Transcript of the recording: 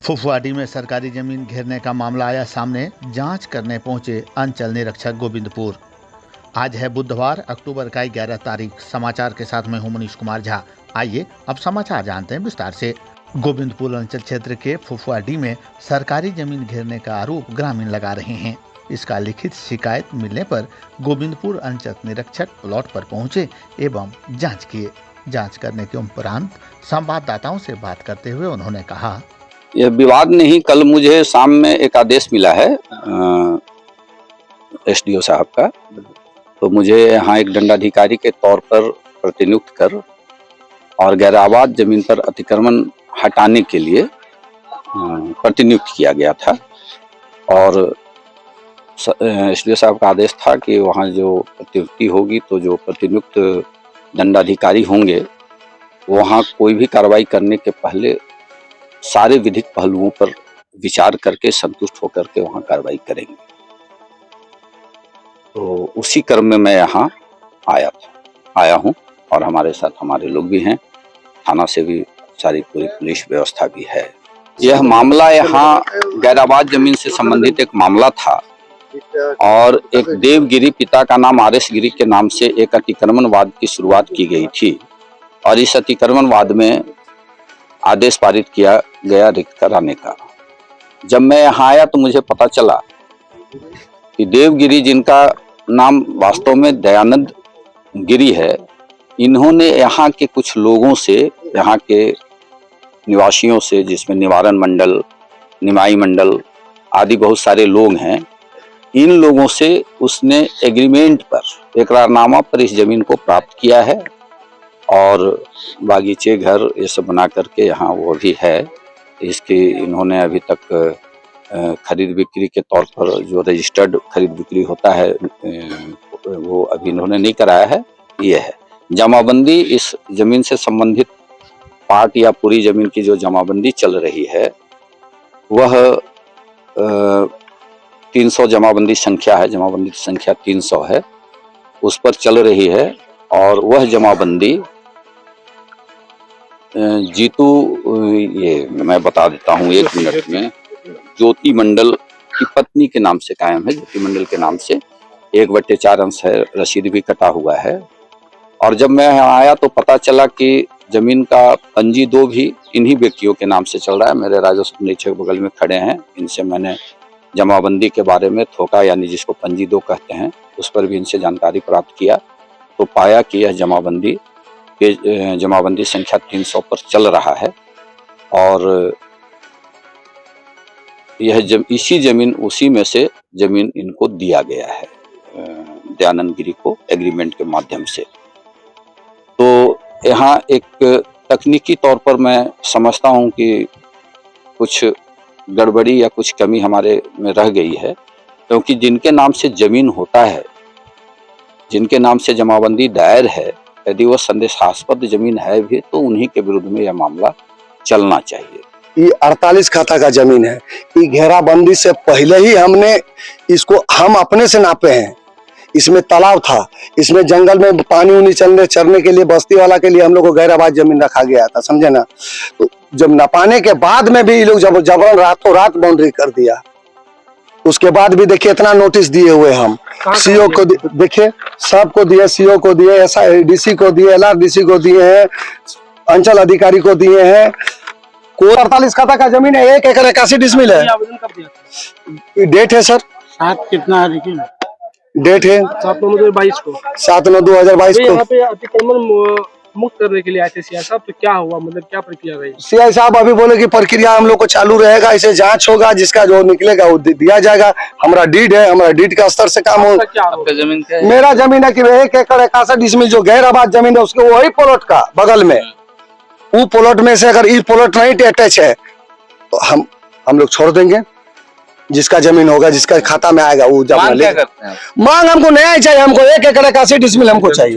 फुफुआडी में सरकारी जमीन घेरने का मामला आया सामने। जांच करने पहुंचे अंचल निरीक्षक गोविंदपुर। आज है बुधवार, अक्टूबर का 11 तारीख। समाचार के साथ मैं हूं मनीष कुमार झा। आइए अब समाचार जानते हैं विस्तार से। गोविंदपुर अंचल क्षेत्र के फुफुआडी में सरकारी जमीन घेरने का आरोप ग्रामीण लगा रहे हैं। इसका लिखित शिकायत मिलने पर गोविंदपुर अंचल निरीक्षक प्लॉट पर पहुंचे एवं जांच किए। जांच करने के उपरांत संवाददाताओं से बात करते हुए उन्होंने कहा, यह विवाद नहीं, कल मुझे शाम में एक आदेश मिला है एसडीओ साहब का, तो मुझे यहाँ एक दंडाधिकारी के तौर पर प्रतिनियुक्त कर और गैराबाद जमीन पर अतिक्रमण हटाने के लिए प्रतिनियुक्त किया गया था। और एसडीओ साहब का आदेश था कि वहाँ जो प्रतिनियुक्ति होगी तो जो प्रतिनियुक्त दंडाधिकारी होंगे वहाँ कोई भी कार्रवाई करने के पहले सारे विधिक पहलुओं पर विचार करके संतुष्ट होकर के वहाँ कार्रवाई करेंगे। तो उसी क्रम में मैं यहाँ आया हूँ और हमारे साथ हमारे लोग भी हैं, थाना से भी सारी पूरी पुलिस व्यवस्था भी है। यह मामला यहाँ गैराबाद जमीन से संबंधित एक मामला था और एक देवगिरी, पिता का नाम आरएस गिरी के नाम से एक अतिक्रमणवाद की शुरुआत की गई थी और इस अतिक्रमणवाद में आदेश पारित किया गया रिक्त कराने का। जब मैं यहाँ आया तो मुझे पता चला कि देवगिरी, जिनका नाम वास्तव में दयानंद गिरी है, इन्होंने यहाँ के कुछ लोगों से, यहाँ के निवासियों से, जिसमें निवारण मंडल, निमाई मंडल आदि बहुत सारे लोग हैं, इन लोगों से उसने एग्रीमेंट पर, इकरारनामा पर इस जमीन को प्राप्त किया है और बागीचे, घर ये सब बना करके यहाँ वो भी है। इसकी इन्होंने अभी तक खरीद बिक्री के तौर पर जो रजिस्टर्ड खरीद बिक्री होता है वो अभी इन्होंने नहीं कराया है। ये है जमाबंदी, इस जमीन से संबंधित पार्ट या पूरी जमीन की जो जमाबंदी चल रही है वह 300 जमाबंदी संख्या है, जमाबंदी संख्या 300 है, उस पर चल रही है। और वह जमाबंदी जीतू, ये मैं बता देता हूँ 1 मिनट में, ज्योति मंडल की पत्नी के नाम से कायम है। ज्योति मंडल के नाम से 1/4 अंश है, रसीद भी कटा हुआ है। और जब मैं यहाँ आया तो पता चला कि जमीन का पंजी 2 भी इन्हीं व्यक्तियों के नाम से चल रहा है। मेरे राजस्व निरीक्षक बगल में खड़े हैं, इनसे मैंने जमाबंदी के बारे में, थोका यानी जिसको पंजी 2 कहते हैं, उस पर भी इनसे जानकारी प्राप्त किया तो पाया कि यह जमाबंदी संख्या 300 पर चल रहा है और यह इसी जमीन, उसी में से जमीन इनको दिया गया है दयानंद गिरी को एग्रीमेंट के माध्यम से। तो यहाँ एक तकनीकी तौर पर मैं समझता हूँ कि कुछ गड़बड़ी या कुछ कमी हमारे में रह गई है, क्योंकि जिनके नाम से जमीन होता है, जिनके नाम से जमाबंदी दायर है, यदि वो संदेहास्पद जमीन है भी तो उन्हीं के विरुद्ध में यह मामला चलना चाहिए। ये 48 खाता का जमीन है। ये घेराबंदी से पहले ही हमने इसको हम अपने से नापे हैं। इसमें तालाब था, इसमें जंगल में पानी उनी चरने के लिए, बस्ती वाला के लिए हम लोग को गैराबाद जमीन रखा गया था, समझे ना। तो जब नपाने के बाद में भी ये लोग जबरन रातों रात बाउंड्री कर दिया। उसके बाद भी देखिए इतना नोटिस दिए हुए हम सीओ को देखिए, सबको दिए, सीओ को दिए, डीसी को दिए, एलआरडीसी को दिए हैं, अंचल अधिकारी को दिए हैं। कोई 48 खाता का जमीन है, 1 एकड़ 81 डिसमिल है। डेट है सर, कितना है देखिए, डेट है 7/9/2022 को, 7/9/2022 को। यहाँ पे अतिक्रमण मुक्त करने के लिए आए थे सीआई साहब, तो क्या हुआ, मतलब क्या प्रक्रिया रही? सीआई साहब अभी बोले कि प्रक्रिया हम लोग को चालू रहेगा, इसे जांच होगा, जिसका जो निकलेगा वो दिया जाएगा। हमारा डीड है, हमारा डीड का स्तर से काम हो। जमीन क्या है? मेरा जमीन है कि 1 एकड़ 61 डिसमिल जो गैराबाद जमीन है उसके वही प्लॉट का बगल में, वो प्लॉट में से अगर ये प्लॉट नहीं अटैच है तो हम लोग छोड़ देंगे। जिसका जमीन होगा, जिसका खाता में आएगा वो जमा ले। मांग हमको नया ही चाहिए, हमको 1 एकड़ 81 डिसमिल हमको चाहिए।